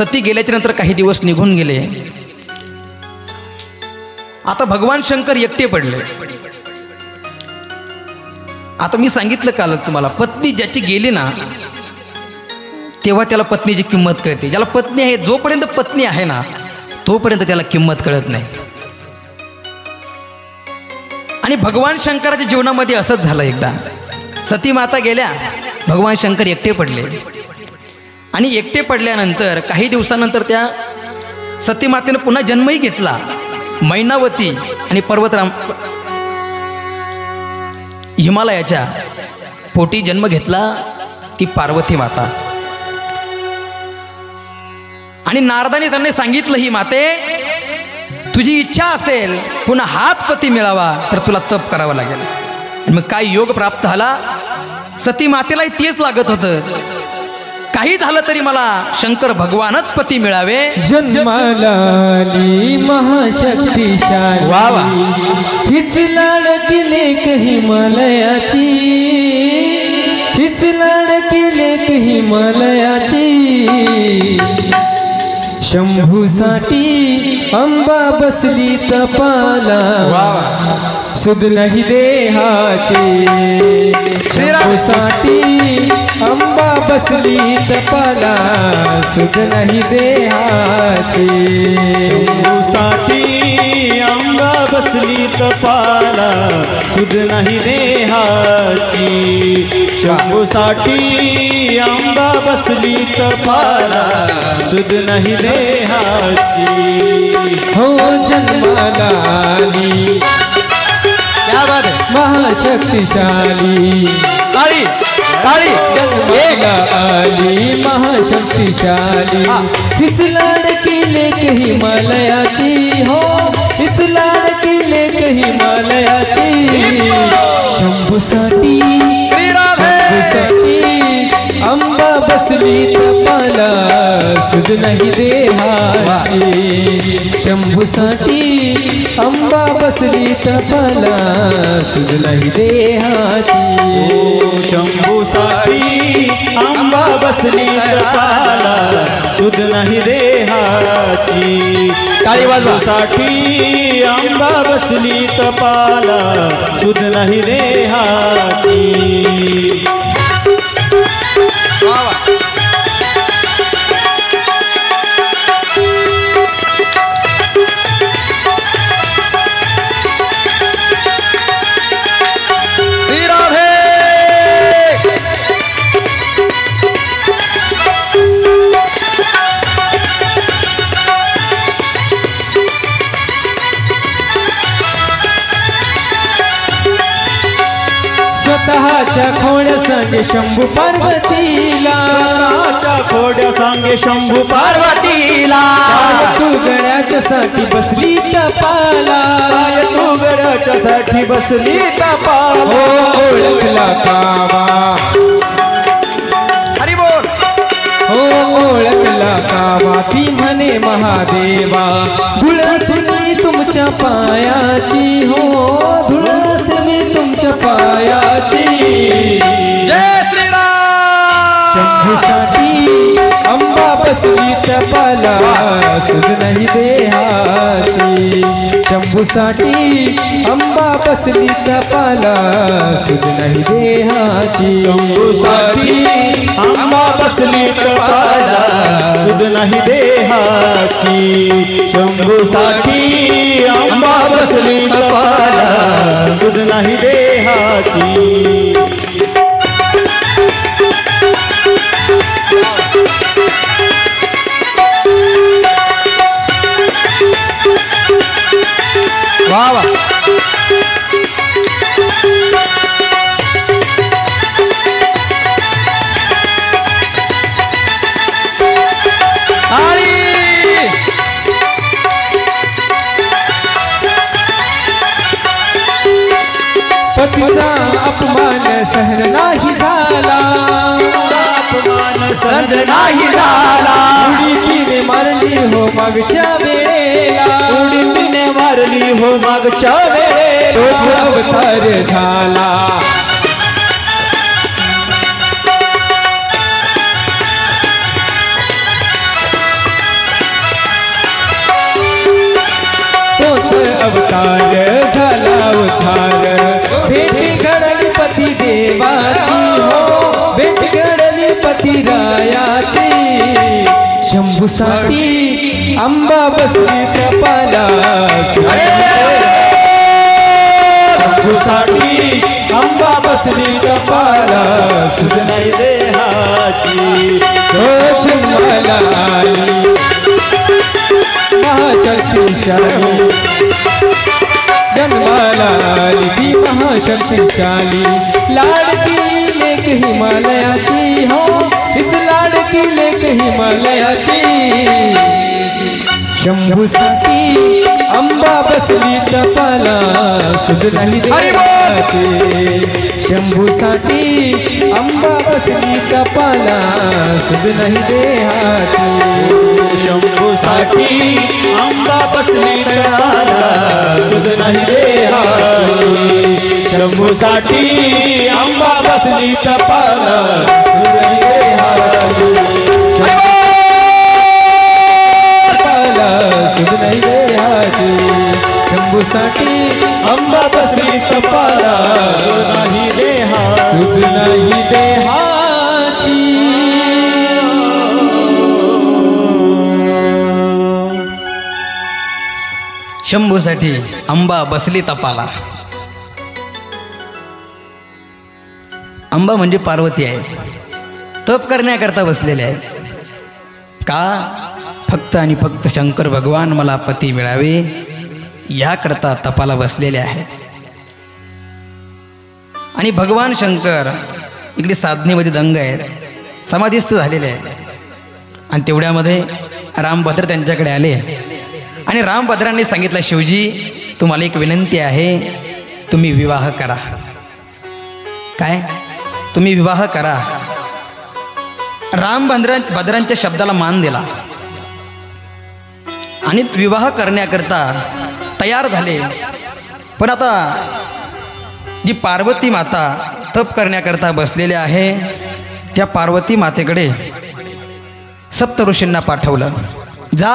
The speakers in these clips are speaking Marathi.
सती गेल्याच्या नंतर काही दिवस निघून गेले. आता भगवान शंकर एकटे पडले. आता मी सांगितलं काल तुम्हाला, पत्नी ज्याची गेली ना तेव्हा त्याला पत्नीची किंमत कळते. ज्याला पत्नी आहे, जोपर्यंत पत्नी आहे ना तोपर्यंत त्याला किंमत कळत नाही. आणि भगवान शंकराच्या जीवनामध्ये असंच झालं. एकदा सती माता गेल्या, भगवान शंकर एकटे पडले. आणि एकटे पडल्यानंतर काही दिवसानंतर त्या सती मातेनं पुन्हा जन्मही घेतला. मैनावती आणि पर्वतराम हिमालयाच्या पोटी जन्म घेतला ती पार्वती माता. आणि नारदाने त्यांना सांगितलं, ही माते तुझी इच्छा असेल पुन्हा हाच पती मिळावा तर तुला तप करावं लागेल. आणि मग काय योग प्राप्त झाला, सती मातेलाही तेच लागत होतं. काही झालं तरी मला शंकर भगवानच पती मिळावे. जन्मालाली महाशक्तिशाली वा वा, हीच लाडकी लेक हिमालयाची, हीच लाडकी लेक हिमालयाची. शंभूसाठी अंबा बसली तपाला, सुध नाही देहाची. शंभूसाठी अंबा बसली तपाला, सुध नाही देहाची. शंभूसाठी अंबा बसली तपाला, सुध नाही देहाची. शंभूसाठी अंबा बसली तपाला, सुध नाही देहाची. हो जन्माला आली क्या बात है, महाशक्तिशाली. काळी काळी जन्माला आली महाशक्तिशाली. हीच लाडकी लेक हिमालयाची, हो हीच लाडकी लेक हिमालयाची. शंभूसाठी शंभूसाठी अंबा बसली तपाला, सुध नाही देहाची. शंभूसाठी अंबा बसली तपाला, सुध नाही देहाची. शंभूसाठी अंबा बसली तपाला, सुध नाही देहाची. शंभूसाठी अंबा बसली तपाला, सुध नाही देहाची. स्वतःच्या खोड्या सांगे शंभू पार्वतीला, स्वतःच्या खोड्या सांगे शंभू पार्वतीला. तू गड्याच्या साठी बसली तपाला, तू गड्याच्या साठी बसली तपाला. हो ओळखला कावा, हरी बोल. हो ओळखला कावा, ती म्हणे महादेवा. धुळस मी तुमच्या पायाची, हो धुळस मी तुमच्या पायाची. जय श्रीराम. शंभूसाठी अंबा बसली तपाला, सुध नाही देहाची. शंभूसाठी अंबा बसली तपाला, सुध नाही देहाची. शंभूसाठी अंबा बसली तपाला, सुध नाही देहाची. शंभूसाठी अंबा बसली तपाला, सुध नाही देहाची. वा वा, पतीचा अपमान सहन नाही झाला, अपमान सहन नाही झाला. उडीपीने मारली हो मागच्या वेळेला, उडीपीने मारली हो मागच्या वेळेला. तोच अवतार झाला. अवतार झाला उद्धार भेट घडली पती देवाची हो भेट घडली पती रायाची शंभूसाठी अंबा बसली कपाला शंभूसाठी अंबा बसली कपाला सुध नाही देहाची जन्माला आली महाशक्तिशाली जन्माला आली ती महाशक्तिशाली लाडकी लेक हिमालयाची हो इस लाडकी लेक हिमालयाची शंभूसाठी अंबा बसली तपाला सुध नाही देहाची शंभूसाठी अंबा बसली तपाला सुध नाही देहाची शंभूसाठी अंबा बसली कपाला सुध नाही देहाची शंभूसाठी अंबा बसली कपाला सुध नाही देहाची सुध नाही देहाची शंभूसाठी अंबा बसली कपाला नाही देहाची सुध नाही देहाची शंभूसाठी अंबा बसली तपाला. अंबा म्हणजे पार्वती आहे, तप करण्याकरता बसलेले आहे. का? फक्त आणि फक्त शंकर भगवान मला पती मिळावे याकरता तपाला बसलेले आहे. आणि भगवान शंकर इकडे साधनेमध्ये दंग आहेत, समाधीस्थ झालेले आहेत. आणि तेवढ्यामध्ये रामभद्र त्यांच्याकडे आले आणि रामभद्रांनी सांगितलं, शिवजी तुम्हाला एक विनंती आहे, तुम्ही विवाह करा. काय? तुम्ही विवाह करा. रामभद्रांच्या शब्दाला मान दिला आणि विवाह करण्याकरता तयार झाले. पण आता जी पार्वती माता तप करण्याकरता बसलेले आहे, त्या पार्वती मातेकडे सप्तऋषींना पाठवलं. जा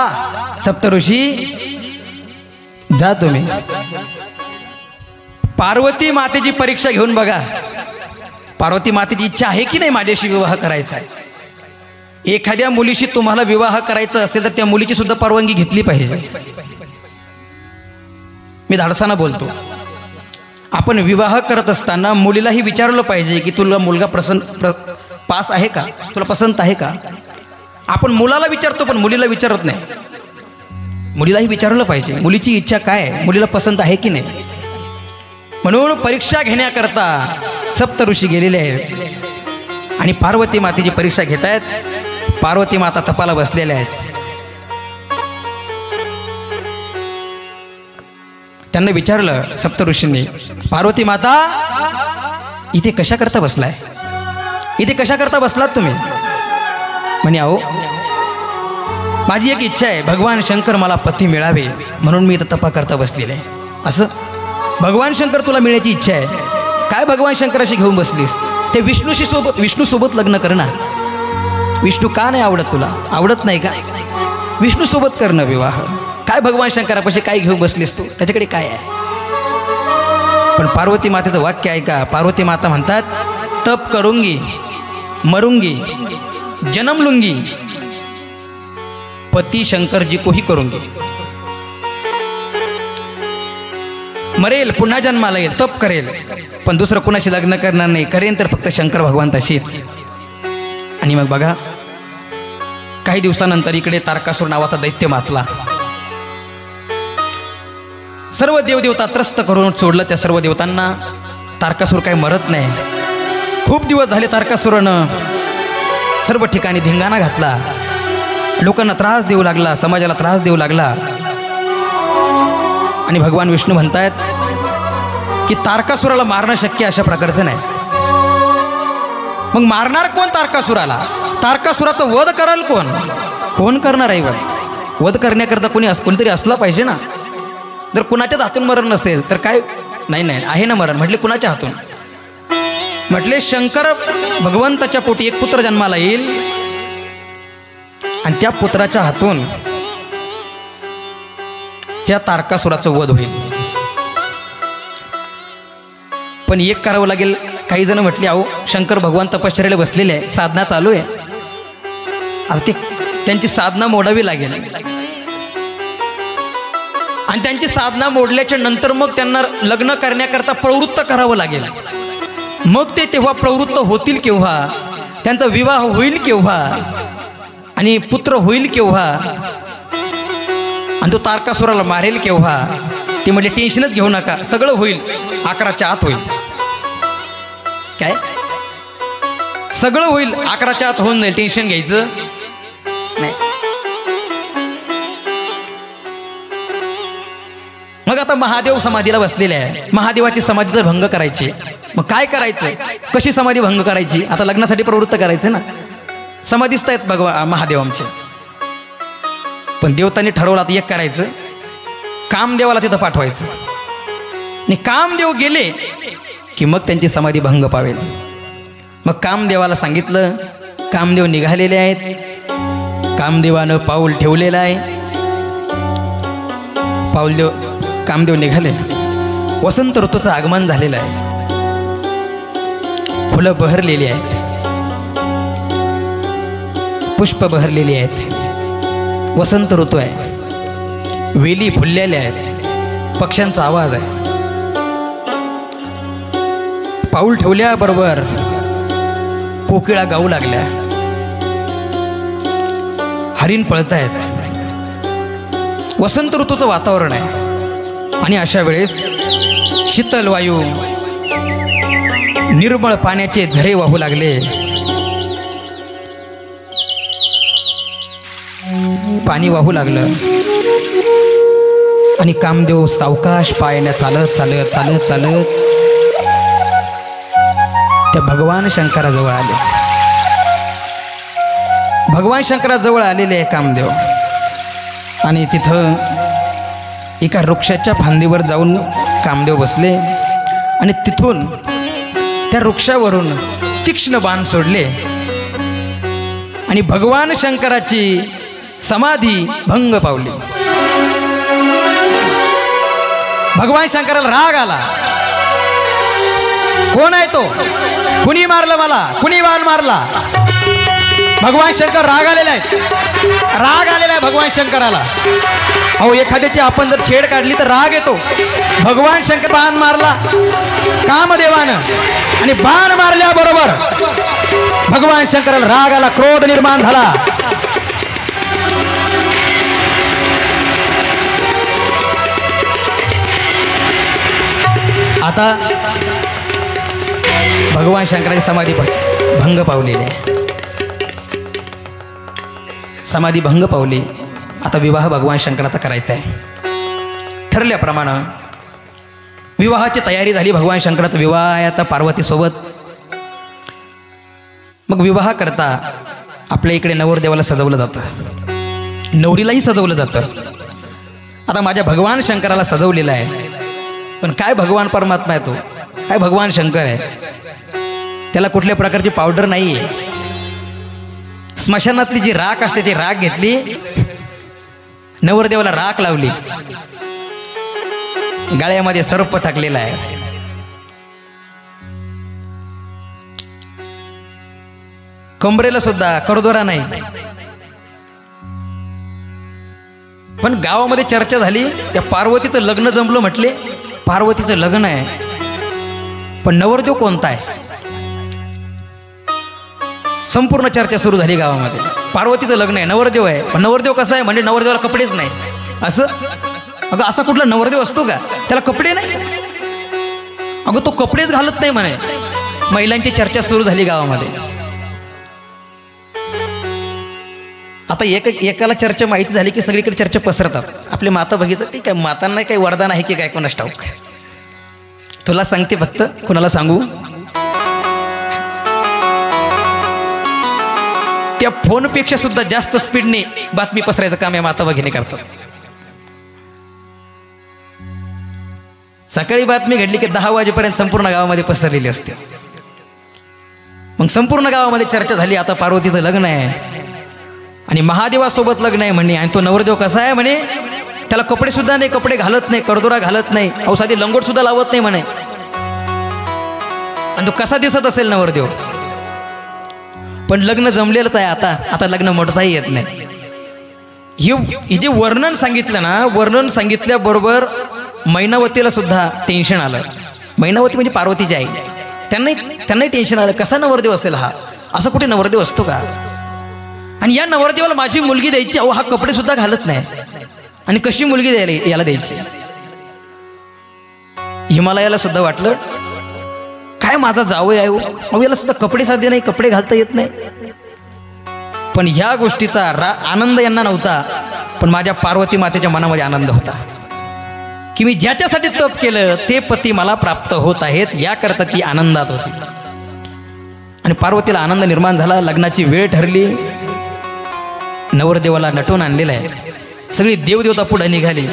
सप्तऋषी, जा तुम्ही पार्वती मातेची परीक्षा घेऊन बघा. पार्वती मातेची इच्छा आहे की नाही माझ्याशी विवाह करायचा आहे. एखाद्या मुलीशी तुम्हाला विवाह करायचा असेल तर त्या मुलीची सुद्धा परवानगी घेतली पाहिजे. मी धाडसाना बोलतो, आपण विवाह करत असताना मुलीलाही विचारलं पाहिजे की तुला मुलगा पास आहे का, तुला पसंत आहे का. आपण मुलाला विचारतो पण मुलीला विचारत नाही. मुलीलाही विचारलं पाहिजे मुलीची इच्छा काय आहे, मुलीला पसंत आहे की नाही. म्हणून परीक्षा घेण्याकरता सप्तऋषी गेलेले आहेत आणि पार्वती मातेची परीक्षा घेत आहेत. पार्वती माता तपाला बसलेल्या आहेत. त्यांना विचारलं सप्तऋषींनी, पार्वती माता इथे कशा करता बसलाय, इथे कशा करता बसलात तुम्ही. म्हणे अहो माझी एक इच्छा आहे, भगवान शंकर मला पती मिळावे म्हणून मी इथं तपा करता बसलेले आहे. असं भगवान शंकर तुला मिळण्याची इच्छा आहे, काय भगवान शंकराशी घेऊन बसलीस. ते विष्णू सोबत लग्न कर ना. विष्णू का नाही आवडत तुला, आवडत नाही का. विष्णू सोबत करणं विवाह. काय भगवान शंकरापाशी काय घेऊन बसलीस तू, त्याच्याकडे काय आहे. पण पार्वती मातेचं वाक्य आहे का. पार्वती माता म्हणतात, तप करूंगी मरूंगी जन्म लूंगी पति शंकर जी को ही करूंगी. मरेल पुन्हा जन्माला येईल, तप करेल पण दुसरं कुणाशी लग्न करणार नाही, करेन तर फक्त शंकर भगवंताशीच. आणि मग बघा काही दिवसानंतर इकडे तारकासूर नावाचा दैत्य मातला. सर्व देवदेवता त्रस्त करून सोडलं त्या सर्व देवतांना. तारकासूर काही मरत नाही. खूप दिवस झाले तारकासुरानं सर्व ठिकाणी धिंगाणा घातला, लोकांना त्रास देऊ लागला, समाजाला त्रास देऊ लागला. आणि भगवान विष्णू म्हणतायत की तारकासुराला मारणं शक्य अशा प्रकारचं नाही. मग मारणार कोण तारकासुराला. तारकासुराचा वध कराल कोण, कोण करणार आहे. वध करण्याकरता कोणीतरी असला पाहिजे ना. जर कुणाच्याच हातून मरण नसेल तर काय. नाही आहे ना मरण. म्हटले कुणाच्या हातून. म्हटले शंकर भगवंताच्या पोटी एक पुत्र जन्माला येईल आणि त्या पुत्राच्या हातून त्या तारकासुराचं वध होईल. पण एक करावं लागेल. काही जण म्हटले अहो शंकर भगवान तपश्चर्याला बसलेले आहे, साधना चालू आहे, आता ते त्यांची साधना मोडावी लागेल. आणि त्यांची साधना मोडल्याच्या नंतर मग त्यांना लग्न करण्याकरता प्रवृत्त करावं लागेल. मग ते तेव्हा प्रवृत्त होतील केव्हा, त्यांचा विवाह होईल केव्हा आणि पुत्र होईल केव्हा आणि तो तारकासुराला मारेल केव्हा. ते म्हणजे टेन्शनच घेऊ नका, सगळं होईल 11च्या आत होईल. काय सगळं होईल 11च्या आत होऊन जाईल, टेन्शन घ्यायचं नाही. मग आता महादेव समाधीला बसलेले आहे, महादेवाची समाधी जर भंग करायची मग काय करायचं, कशी समाधी भंग करायची. आता लग्नासाठी प्रवृत्त करायचं ना, समाधीस्थ आहेत महादेव आमचे. पण देवतांनी ठरवलं आता एक करायचं, कामदेवाला तिथं पाठवायचं. आणि कामदेव गेले की मग त्यांची समाधी भंग पावेल. मग कामदेवाला सांगितलं, कामदेव निघालेले आहेत, कामदेवानं पाऊल ठेवलेलं आहे. कामदेव निघाले. वसंत ऋतूचं आगमन झालेलं आहे, फुलं बहरलेली आहेत, पुष्प बहरलेली आहेत, वसंत ऋतू आहे, वेली फुललेल्या आहेत, पक्ष्यांचा आवाज आहे. पाऊल ठेवल्याबरोबर कोकिळा गाऊ लागल्या, हरिण पळतायत, वसंत ऋतूचं वातावरण आहे. आणि अशा वेळेस शीतल वायू, निर्मळ पाण्याचे झरे वाहू लागले. पाणी वाहू लागलं आणि कामदेव सावकाश पायाने चालत चालत चालत चालत त्या भगवान शंकराजवळ आले. भगवान शंकराजवळ आलेले आहे कामदेव. आणि तिथं एका वृक्षाच्या फांदीवर जाऊन कामदेव बसले आणि तिथून त्या वृक्षावरून तीक्ष्ण बाण सोडले आणि भगवान शंकराची समाधी भंग पावली. भगवान शंकराला राग आला. कोण आहे तो, कुणी मारलं मला, कुणी बाण मारला. भगवान शंकर राग आलेला आहे, राग आलेला आहे भगवान शंकराला. अहो एखाद्याची आपण जर छेड काढली तर राग येतो. भगवान शंकर बाण मारला कामदेवानं आणि बाण मारल्याबरोबर भगवान शंकराला राग आला, क्रोध निर्माण झाला. आता भगवान शंकराची समाधी भंग पावलेली आहे. समाधी भंग पावली. आता विवाह भगवान शंकराचा करायचा आहे. ठरल्याप्रमाणे विवाहाची तयारी झाली. भगवान शंकराचा विवाह आहे आता पार्वतीसोबत. मग विवाह करता आपल्या इकडे नवरदेवाला सजवलं जातं, नवरीलाही सजवलं जातं. आता माझ्या भगवान शंकराला सजवलेलं आहे. पण काय भगवान परमात्मा आहे तो, काय भगवान शंकर आहे. त्याला कुठल्या प्रकारची पावडर नाही आहे. स्मशानातली जी राख असते ती राख घेतली, नवरदेवाला राख लावली, गाळ्यामध्ये सर्प टाकलेला आहे. कंबरेला सुद्धा करदोरा नाही. पण गावामध्ये चर्चा झाली, त्या पार्वतीचं लग्न जमलं म्हटले. पार्वतीचं लग्न आहे पण नवरदेव कोणता आहे, संपूर्ण चर्चा सुरू झाली गावामध्ये. पार्वतीचं लग्न आहे, नवरदेव आहे, पण नवरदेव कसा आहे म्हणजे नवरदेवाला कपडेच नाही. असं अगं असा कुठला नवरदेव असतो का त्याला कपडे नाही. अगं तो कपडेच घालत नाही म्हणे. महिलांची चर्चा सुरू झाली गावामध्ये. आता एकाला चर्चा माहिती झाली की सगळीकडे चर्चा पसरतात. आपले माता बघितलं ती काय मातांना काही वरदान आहे की काय कोणास ठाऊक. तुला सांगते फक्त, कुणाला सांगू. त्या फोनपेक्षा सुद्धा जास्त स्पीडने बातमी पसरायचं काम या माता भगिनी करतात. सकाळी बातमी घडली की 10 वाजेपर्यंत संपूर्ण गावामध्ये पसरलेली असते. मग संपूर्ण गावामध्ये चर्चा झाली. आता पार्वतीचं लग्न आहे आणि महादेवासोबत लग्न आहे म्हणे. आणि तो नवरदेव कसा आहे म्हणे, त्याला कपडे सुद्धा नाही, कपडे घालत नाही, करदोरा घालत नाही, अहो साधी लंगोट सुद्धा लावत नाही म्हणे. आणि तो कसा दिसत असेल नवरदेव. पण लग्न जमलेलंच आहे. आता लग्न मोडताही येत नाही. हे जे वर्णन सांगितलं ना, वर्णन सांगितल्याबरोबर मैनावतीला सुद्धा टेन्शन आलं. मैनावती म्हणजे पार्वतीची आई. त्यांनाही टेन्शन आलं, कसा नवरदेव असेल हा, असा कुठे नवरदेव असतो का. आणि या नवरदेवाला माझी मुलगी द्यायची, अहो हा कपडे सुद्धा घालत नाही, आणि कशी मुलगी द्यायला याला द्यायची. हिमालयाला सुद्धा वाटलं काय माझा जावई आहे, अहो याला सुद्धा कपडे साधे नाही, कपडे घालता येत नाही. पण ह्या गोष्टीचा आनंद यांना नव्हता, पण माझ्या पार्वती मातेच्या मनामध्ये आनंद होता की मी ज्याच्यासाठी तप केलं ते पती मला प्राप्त होत आहेत, याकरता ती आनंदात होती. आणि पार्वतीला आनंद निर्माण झाला. लग्नाची वेळ ठरली. नवरदेवाला नटवून आणलेलं आहे. सगळी देवदेवता पुढे निघाली.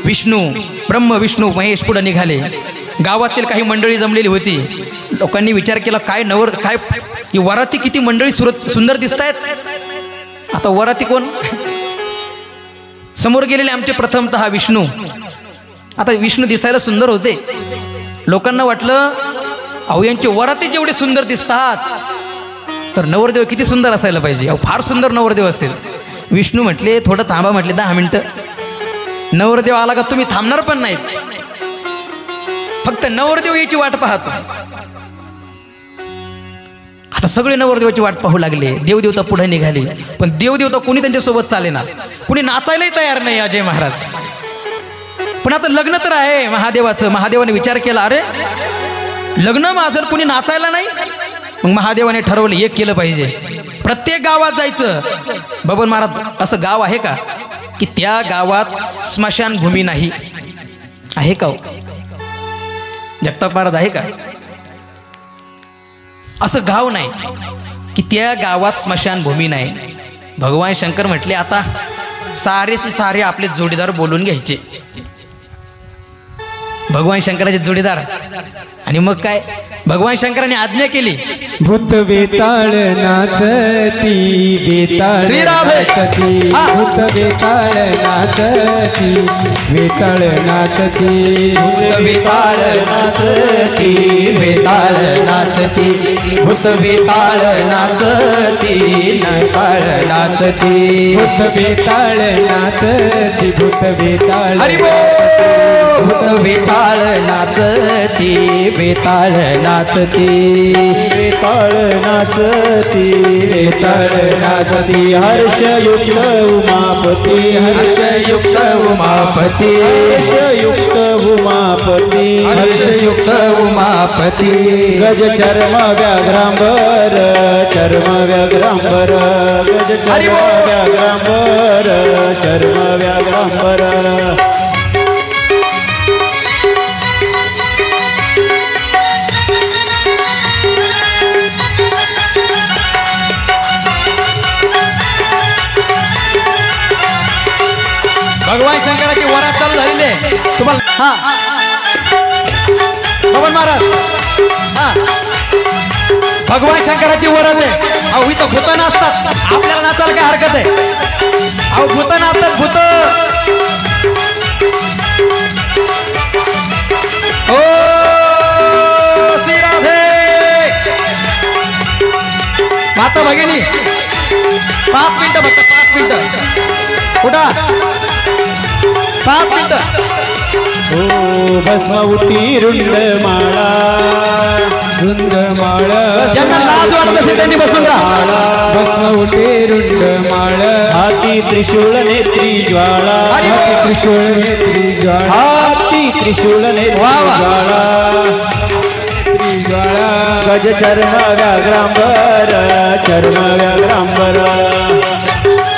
विष्णू, ब्रह्म विष्णू महेश पुढे निघाले. गावातील काही मंडळी जमलेली होती. लोकांनी विचार केला काय ही वराती किती मंडळी सुंदर दिसत आहेत. आता वराती कोण, समोर गेलेले आमचे प्रथमतः विष्णू. आता विष्णू दिसायला सुंदर होते. लोकांना वाटलं अहो यांचे वराती जेवढे सुंदर दिसतात तर नवरदेव किती सुंदर असायला पाहिजे, अहो फार सुंदर नवरदेव असेल. विष्णू म्हटले थोडं थांबा, म्हटले 10 मिनिटं. नवरदेव आला का तुम्ही थांबणार पण नाहीत, फक्त नवरदेव याची वाट पाहतो. आता सगळे नवरदेवाची वाट पाहू लागले. देवदेवता पुढे निघाले. पण देवदेवता कोणी त्यांच्यासोबत चालेना, कुणी नाचायलाही तयार नाही अजय महाराज. पण आता लग्न तर आहे महादेवाचं. महादेवाने विचार केला अरे लग्न माझं, कुणी नाचायला नाही. मग महादेवाने ठरवलं एक केलं पाहिजे, प्रत्येक गावात जायचं. बबन महाराज असं गाव आहे का की त्या गावात स्मशानभूमी नाही आहे का. जगताप महाराज आहे का असं गाव नाही की त्या गावात स्मशानभूमी नाही. भगवान शंकर म्हटले आता सारे आपले जोडीदार बोलून घ्यायचे. भगवान शंकराचे जोडीदार. आणि मग काय भगवान शंकराने आज्ञा केली. भूत बेताळ नाचती, बेताळ नाचती, भूत बेताळ नाचती, बेताळ नाचती, भूत बेताळ नाचती, बेताळ नाचती, भूत बेताळ नाचती, नटाळ नाचती, भूत बेताळ नाचती, भूत बेताळ, भूत बेताळ नाचती, बेताळ नाचती, बेताळ नाचती, बेताळ नाचती. हर्षयुक्त उमापती, हर्षयुक्त उमापती, हर्षयुक्त उमापती, हर्षयुक्त उमापती. गज चर्म व्याघ्रांबर, चर्म व्याघ्रांबर, गज चर्म व्याघ्रांबर, चर्म व्याघ्रांबर. भगवान शंकराची वरात चालू झालेली आहे. तुम्हाला हा भगवान महाराज हा भगवान शंकराची वरात आहे. अहो इथं भूत नाचतात, आपल्याला नाचायला काय हरकत आहे. अहो भूत नाचतात, भूत. ओ श्री राधे. माता भगिनी 5 मिनिटं फक्त, 5 मिनिटं कुठा 5 मिनिटं. ओ भस्म उठी रुंड माळा, रुंद माळ, ज्यांना लाज वाटत असेल त्यांनी बसून राहा. भस्म उठे रुंड माळ, हाती त्रिशूळ नेत्री ज्वाळा, त्रिशूळ नेत्री ज्वाळा, हाती त्रिशूळ नेत्री ज्वाळा, ज्वाळा. गज चर्म व्याघ्रांबर, चर्म व्याघ्रांबर,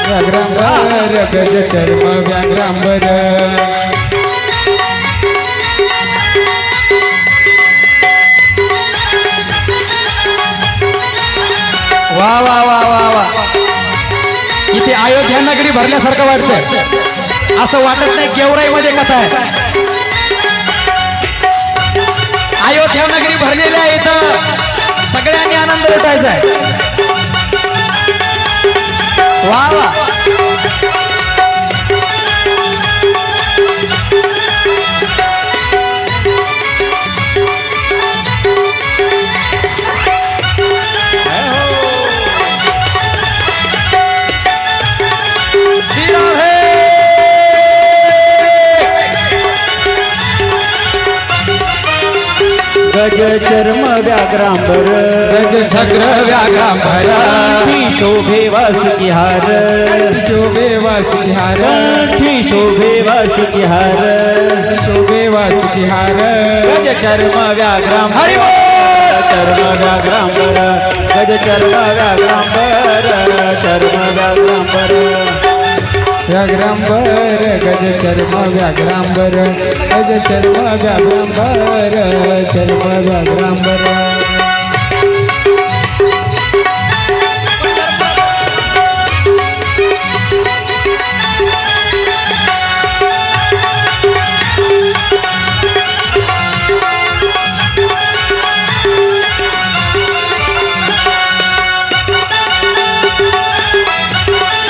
व्याघ्रांबर, गज चर्म व्याघ्रांबर. वा वा वा वा वा. इथे अयोध्या नगरी भरल्यासारखं वाटतं. असं वाटत नाही गेवराईमध्ये कथा आहे. अयोध्या नगरी भरलेली आहे. इथं सगळ्यांनी आनंद लुटायचा आहे. वा वा. गज चर्म व्याघ्रांबर गज छत्र व्याघ्रांबर कंठी शोभे वासुकी हार शोभे वासुकी हार कंठी शोभे वासुकी हार शोभे वासुकी हार गज चर्म व्याघ्रांबर हरी बोल चर्म व्याघ्रांबर गज चर्म व्याघ्रांबर चर्म व्याघ्रांबर व्याघ्रांबर गज चर्म व्याघ्रांबर गज चर्म व्याघ्रांबर चर्म व्याघ्रांबर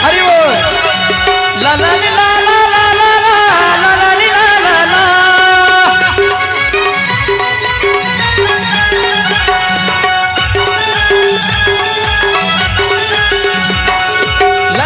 हरी बोल ला ला ली ला ला ला ला ला ला ला ली ला ला ला ला ला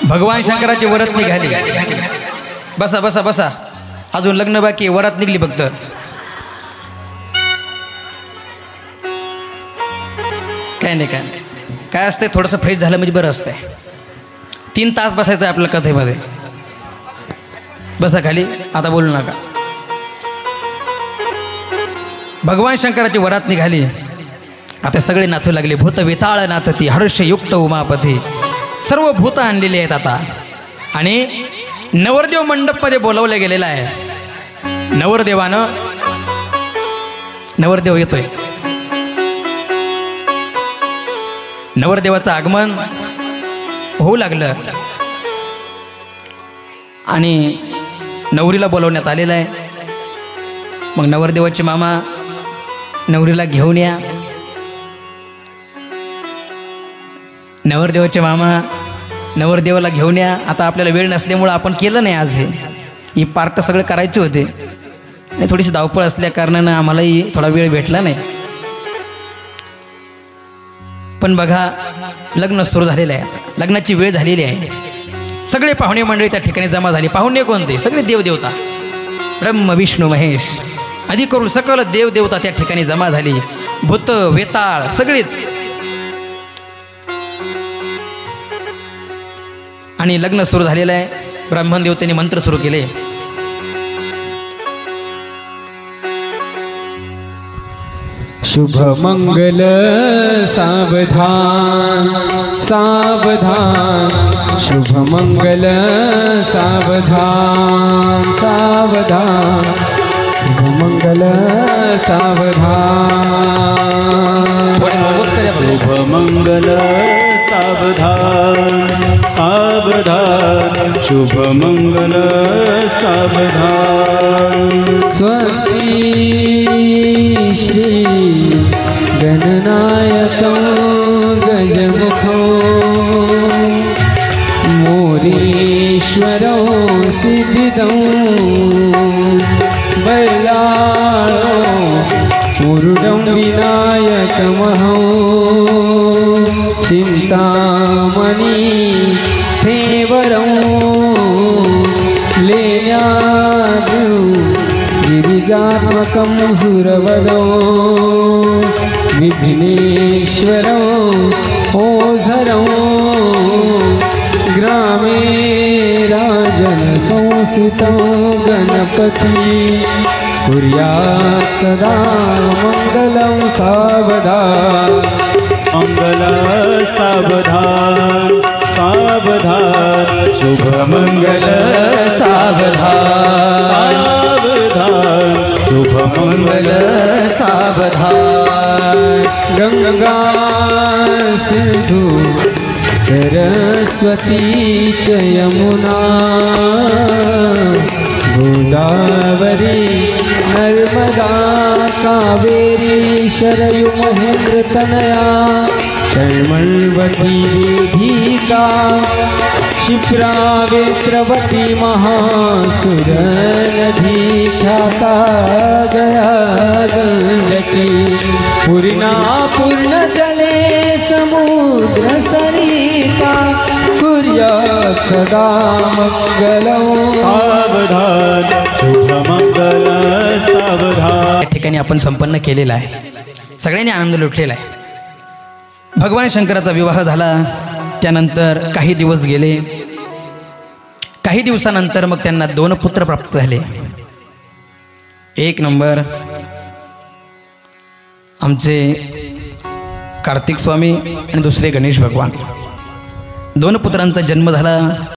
भगवान शंकराची वरात निघाली. बसा बसा बसा, अजून लग्न बाकी आहे, वरात निघली फक्त. काय नाही काय नाही, काय असते थोडंसं फ्रेश झालं म्हणजे बरं असतंय. 3 तास बसायचं आहे आपल्या कथेमध्ये. बसा खाली, आता बोलू नका. भगवान शंकराची वरात निघाली. आता सगळे नाचू लागले. भूत वेताळ नाचती हर्षयुक्त उमापती. सर्व भूत आणलेली आहेत आता. आणि नवरदेव मंडपमध्ये बोलवलं गेलेलं आहे. नवरदेव येतोय. नवरदेवाचं आगमन होऊ लागलं आणि नवरीला बोलवण्यात आलेलं आहे. मग नवरदेवाचे मामा नवरीला घेऊन या. नवरदेवाचे मामा नवरदेवाला घेऊन या. आता आपल्याला वेळ नसल्यामुळं आपण केलं नाही आज. ही पार्ट सगळं करायचे होते आणि थोडीशी धावपळ असल्या कारणानं आम्हालाही थोडा वेळ भेटला नाही. पण बघा, लग्न सुरू झालेलं आहे. लग्नाची वेळ झालेली आहे. सगळे पाहुणे मंडळी त्या ठिकाणी जमा झाली. पाहुणे कोणते? सगळे देवदेवता, ब्रह्म विष्णू महेश आदी करून सकल देवदेवता त्या ठिकाणी जमा झाली. भूत वेताळ सगळेच. आणि लग्न सुरू झालेलं आहे. ब्राह्मण देवतेने मंत्र सुरू केले. शुभ मंगल सावधान सावधान, शुभ मंगल सावधान सावधान, शुभ मंगल सावधान. शुभ मंगल सावधान सावधान, शुभ मंगल सावधान. स्वस्ति श्री गणनायकं गजमुखं मोरीश्वरो सिद्धिदं बल्लाळो मुरुडं विनायकमहं चिन्तामणि फेवरं लेण्याद् गिरिजात्मकं सुरवदो विघ्नेश्वरं ओझरं ग्रामे राजन संस्थितं गणपति कुर्यात् सदा मङ्गलं सावधान. मंगल सावधान सावधान, शुभ मंगल सावधान सावधान, शुभ मंगल सावधान. गंगा सिंधु सरस्वती च यमुना गोदावरी नर्मदा कावेरी शरयु महेन्द्रतनया कर्मण्वती वेदिका क्षिप्रा वेत्रवती महासुरनदी ख्याता गया गंडकी पूर्णा पूर्णजले समुद्र सरिता कुर्यात् सदा मंगलम् सावधान शुभमंगल सावधान. या ठिकाणी आपण संपन्न केलेला आहे. सगळ्यांनी आनंद लुटलेला आहे. भगवान शंकराचा विवाह झाला. त्यानंतर काही दिवस गेले. काही दिवसानंतर मग त्यांना 2 पुत्र प्राप्त झाले. एक नंबर आमचे कार्तिक स्वामी आणि दुसरे गणेश भगवान. 2 पुत्रांचा जन्म झाला.